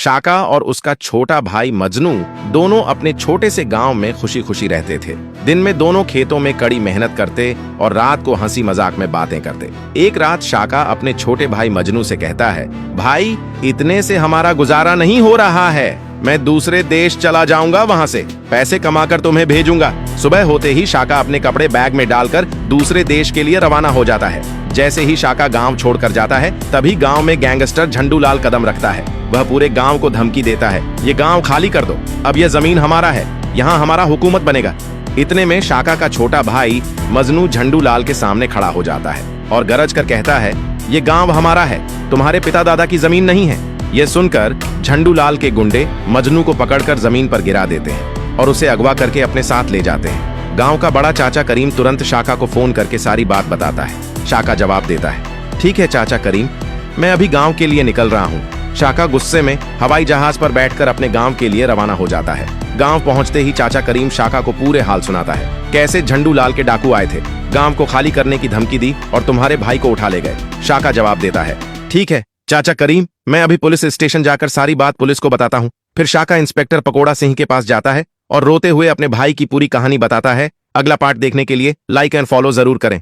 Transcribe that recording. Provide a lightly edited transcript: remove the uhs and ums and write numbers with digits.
शाका और उसका छोटा भाई मजनू दोनों अपने छोटे से गांव में खुशी खुशी रहते थे। दिन में दोनों खेतों में कड़ी मेहनत करते और रात को हंसी मजाक में बातें करते। एक रात शाका अपने छोटे भाई मजनू से कहता है, भाई इतने से हमारा गुजारा नहीं हो रहा है, मैं दूसरे देश चला जाऊंगा, वहां से पैसे कमाकर तुम्हें भेजूंगा। सुबह होते ही शाका अपने कपड़े बैग में डालकर दूसरे देश के लिए रवाना हो जाता है। जैसे ही शाका गांव छोड़कर जाता है तभी गांव में गैंगस्टर झंडूलाल कदम रखता है। वह पूरे गांव को धमकी देता है, ये गांव खाली कर दो, अब यह जमीन हमारा है, यहाँ हमारा हुकूमत बनेगा। इतने में शाका का छोटा भाई मजनू झंडूलाल के सामने खड़ा हो जाता है और गरज कर कहता है, ये गांव हमारा है, तुम्हारे पिता दादा की जमीन नहीं है। यह सुनकर झंडूलाल के गुंडे मजनू को पकड़कर जमीन पर गिरा देते हैं और उसे अगवा करके अपने साथ ले जाते हैं। गांव का बड़ा चाचा करीम तुरंत शाका को फोन करके सारी बात बताता है। शाका जवाब देता है, ठीक है चाचा करीम, मैं अभी गांव के लिए निकल रहा हूँ। शाका गुस्से में हवाई जहाज पर बैठकर अपने गांव के लिए रवाना हो जाता है। गांव पहुंचते ही चाचा करीम शाका को पूरे हाल सुनाता है, कैसे झंडूलाल के डाकू आए थे, गांव को खाली करने की धमकी दी और तुम्हारे भाई को उठा ले गए। शाका जवाब देता है, ठीक है चाचा करीम, मैं अभी पुलिस स्टेशन जाकर सारी बात पुलिस को बताता हूँ। फिर शाका इंस्पेक्टर पकोड़ा सिंह के पास जाता है और रोते हुए अपने भाई की पूरी कहानी बताता है। अगला पार्ट देखने के लिए लाइक एंड फॉलो जरूर करें।